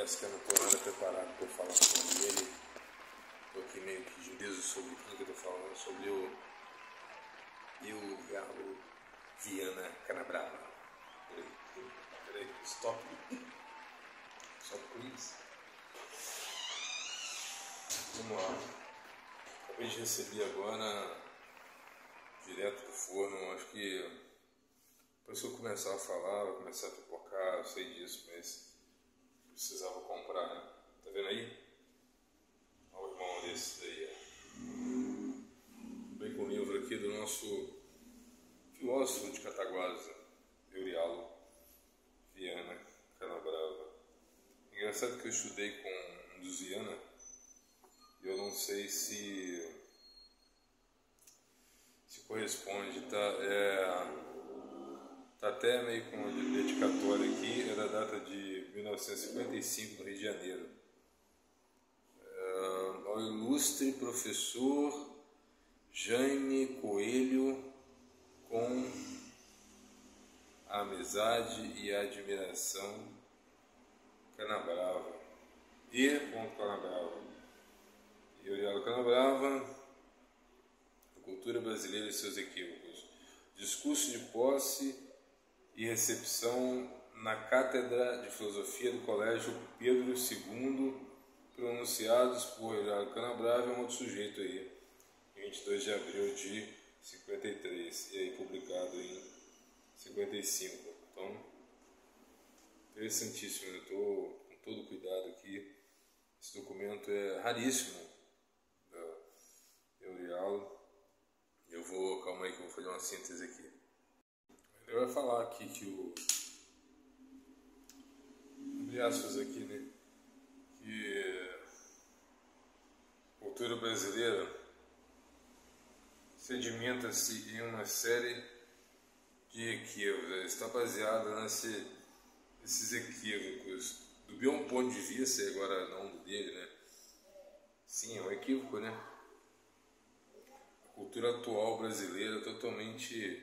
Confesso que eu não estou nada preparado para falar sobre ele. Estou aqui meio que juízo sobre quem que eu estou falando, sobre o Galo Viana Canabrava. Peraí, stop. Stop, please. Vamos lá. Acabei de receber agora, direto do forno, acho que depois que eu começar a falar, vai começar a pipocar, eu sei disso, mas precisava comprar, né? Tá vendo aí? Olha o irmão desse daí, ó. Bem com o livro aqui do nosso filósofo de Cataguases, Eurialo Viana Canabrava. Engraçado que eu estudei com um dos Viana, e eu não sei se corresponde, tá? Tá até meio com uma dedicatória aqui, é da data de 1955, no Rio de Janeiro. Ao ilustre professor Jaime Coelho, com a amizade e a admiração Canabrava. E. Canabrava. Eurialo Canabrava, a cultura brasileira e seus equívocos. Discurso de posse e recepção na Cátedra de Filosofia do Colégio Pedro II, pronunciados por Eurialo Canabrava, é um outro sujeito aí, em 22 de abril de 53, e aí publicado em 55. Então, interessantíssimo, eu estou com todo cuidado aqui. Esse documento é raríssimo, da Eurialo. Calma aí que eu vou fazer uma síntese aqui. Ele vai falar aqui que abre aspas aqui, né? Que a cultura brasileira sedimenta-se em uma série de equívocos. Está baseada nesses equívocos, do meu ponto de vista, e agora não do dele, né? Sim, é um equívoco, né? A cultura atual brasileira é totalmente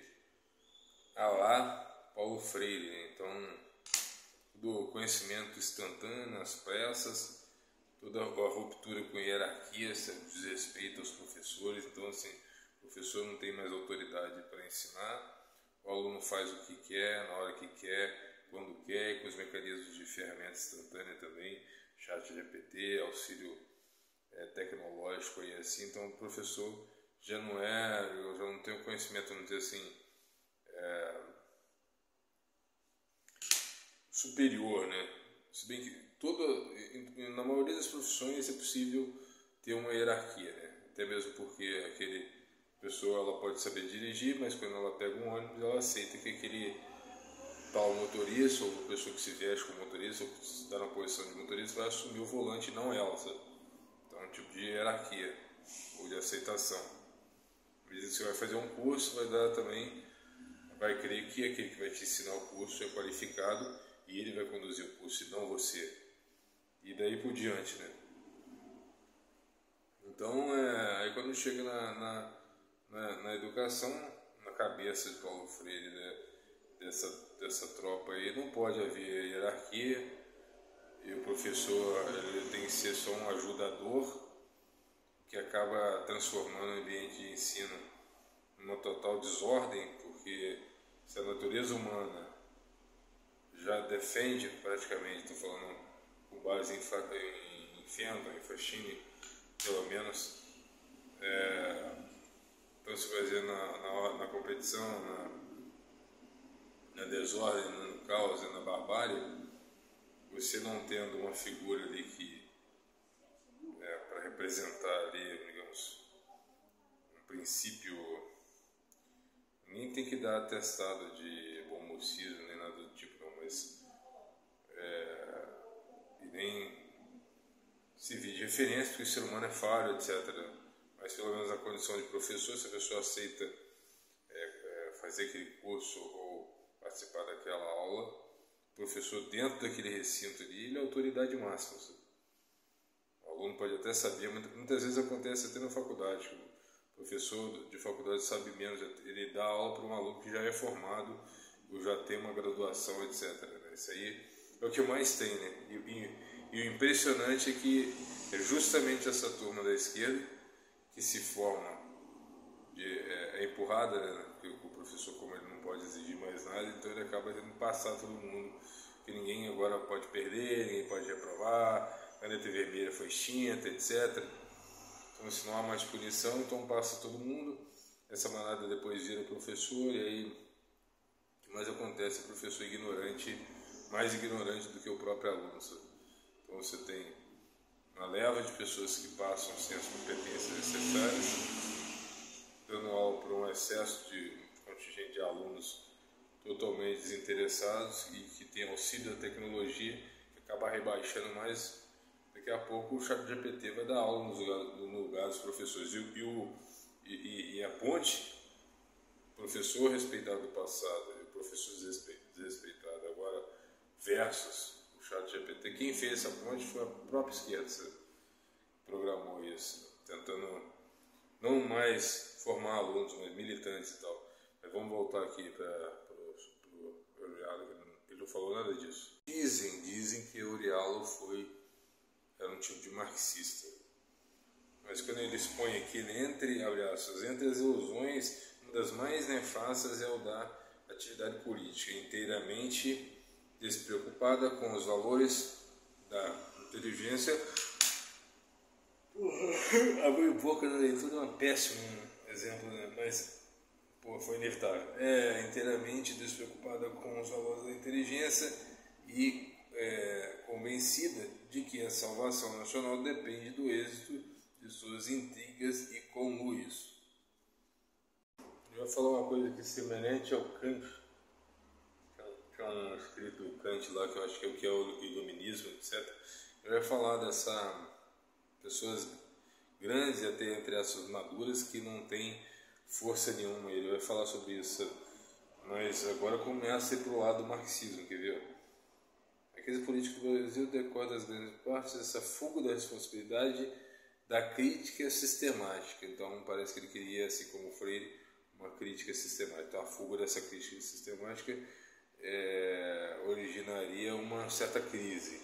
à la Paulo Freire, né? Então, do conhecimento instantâneo nas pressas, toda a ruptura com hierarquia, desrespeito aos professores. Então, assim, o professor não tem mais autoridade para ensinar, o aluno faz o que quer, na hora que quer, quando quer, com os mecanismos de ferramenta instantânea também, chat GPT, auxílio tecnológico e assim. Então, o professor já não tem o conhecimento, vamos dizer assim, superior, né? Se bem que na maioria das profissões é possível ter uma hierarquia, né? Até mesmo porque aquele pessoa ela pode saber dirigir, mas quando ela pega um ônibus ela aceita que aquele tal motorista ou pessoa que se veste como motorista ou que está na posição de motorista vai assumir o volante e não ela, sabe? Então é um tipo de hierarquia ou de aceitação. À medida que você vai fazer um curso, vai crer que aquele que vai te ensinar o curso é qualificado e ele vai conduzir o curso e não você. E daí por diante, né? Então, aí quando chega na educação, na cabeça de Paulo Freire, né, dessa tropa aí, não pode haver hierarquia, e o professor ele tem que ser só um ajudador, que acaba transformando o ambiente de ensino numa total desordem, porque se a natureza humana já defende praticamente, estou falando com base em Fendel, em Fachini, pelo menos, então se vai dizer na competição, na desordem, no caos, na barbárie, você não tendo uma figura ali que para representar ali, digamos, um princípio, nem tem que dar atestado de bom mocismo, nem nada do tipo, não, mas e nem servir de referência, porque o ser humano é falho, etc. Mas pelo menos na condição de professor, se a pessoa aceita fazer aquele curso ou participar daquela aula, o professor dentro daquele recinto ali, ele é a autoridade máxima. Sabe? O aluno pode até saber, muitas vezes acontece até na faculdade, o professor de faculdade sabe menos, ele dá aula para um aluno que já é formado, ou já tem uma graduação, etc. Né? Isso aí é o que mais tem, né? E o impressionante é que é justamente essa turma da esquerda que se forma, é empurrada, né? Porque o professor, como ele não pode exigir mais nada, então ele acaba tendo que passar todo mundo, que ninguém agora pode perder, ninguém pode reprovar, a caneta vermelha foi extinta, etc. Então, se não há mais punição, então passa todo mundo, essa manada depois vira professor, e aí o que mais acontece é professor ignorante, mais ignorante do que o próprio aluno. Então você tem uma leva de pessoas que passam sem as competências necessárias, dando aula para um excesso de contingente de alunos totalmente desinteressados e que tem auxílio da tecnologia, que acaba rebaixando mais. Daqui a pouco o ChatGPT vai dar aula no lugar dos professores. E a ponte, professor respeitado do passado e professor desrespeitado agora, versus o ChatGPT. Quem fez essa ponte foi a própria esquerda, que programou isso, tentando não mais formar alunos, mas militantes e tal. Mas vamos voltar aqui para o Eurialo, ele não falou nada disso. Dizem que Eurialo era um tipo de marxista. Mas quando ele expõe aqui, entre as ilusões, uma das mais nefastas é o da atividade política, inteiramente despreocupada com os valores da inteligência. Abrir boca na leitura é um péssimo exemplo, né? Mas foi inevitável. É inteiramente despreocupada com os valores da inteligência e convencida de que a salvação nacional depende do êxito de suas intrigas e conluios. Eu vou falar uma coisa aqui semelhante ao Kant. Tinha um escrito do Kant lá, que eu acho que é o iluminismo, etc. Eu ia falar dessas pessoas grandes e até entre essas maduras que não têm força nenhuma. Ele vai falar sobre isso. Mas agora começa a ir para o lado do marxismo, quer ver? A crise política do Brasil decorre das grandes partes dessa fuga da responsabilidade da crítica sistemática. Então parece que ele queria, assim como o Freire, uma crítica sistemática. Então a fuga dessa crítica sistemática originaria uma certa crise.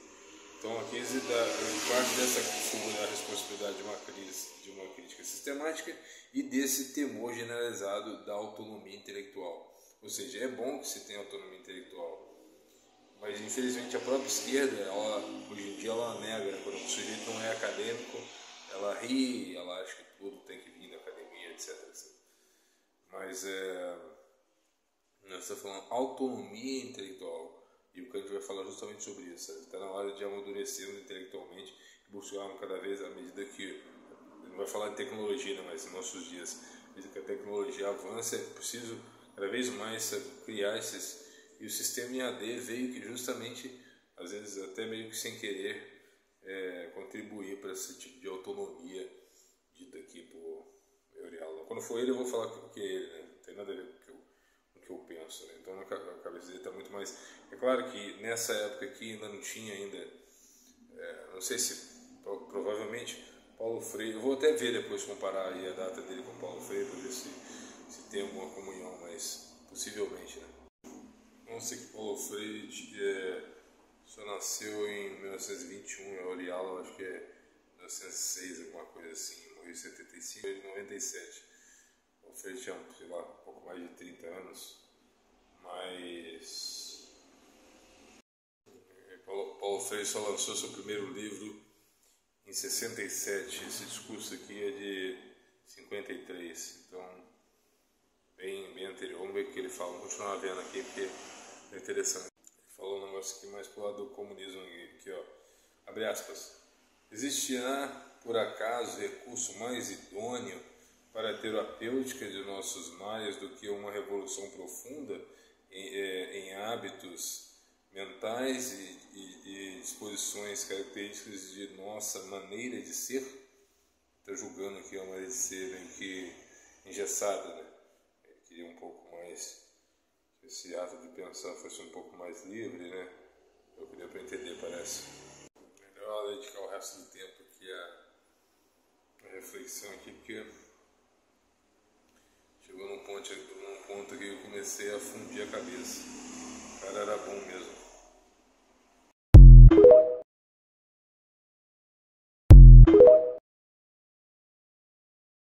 Então a crise parte dessa fuga da responsabilidade de uma crítica sistemática e desse temor generalizado da autonomia intelectual. Ou seja, é bom que se tenha autonomia intelectual, mas infelizmente a própria esquerda, hoje em dia, ela nega, né? Quando o sujeito não é acadêmico, ela ri, ela acha que tudo tem que vir da academia, etc. Mas nós estamos falando autonomia intelectual, e o Kant vai falar justamente sobre isso. Está na hora de amadurecermos intelectualmente e buscarmos cada vez, à medida que, ele não vai falar de tecnologia, né, mas em nossos dias, à medida que a tecnologia avança, é preciso cada vez mais criar esses. E o sistema IAD veio que justamente, às vezes até meio que sem querer, contribuir para esse tipo de autonomia dita aqui por Eurialo. Quando for ele, eu vou falar que é ele, né? Não tem nada a ver com o que eu penso, né? Então a cabeça dele está muito mais. É claro que nessa época aqui ainda não tinha não sei se provavelmente Paulo Freire. Eu vou até ver depois, comparar aí a data dele com Paulo Freire para ver se tem alguma comunhão, mas possivelmente, né? Não sei que Paulo Freire só nasceu em 1921, Eurialo acho que é 1906, alguma coisa assim, morreu em 75, em 97. O Freire tinha, sei lá, um pouco mais de 30 anos, mas Paulo Freire só lançou seu primeiro livro em 67, esse discurso aqui é de 53, então bem anterior. Vamos ver o que ele fala, vamos continuar vendo aqui porque é interessante. Ele falou um negócio aqui mais pro lado do comunismo aqui, ó. Abre aspas. Existirá, por acaso, recurso mais idôneo para a terapêutica de nossos males do que uma revolução profunda em hábitos mentais e disposições características de nossa maneira de ser? Está julgando aqui a maneira de ser bem que engessada, né? Eu queria um pouco mais que esse ato de pensar fosse um pouco mais livre, né? Eu queria para entender, parece. Melhor dedicar o resto do tempo aqui a reflexão aqui, porque chegou num ponto que eu comecei a fundir a cabeça. O cara era bom mesmo.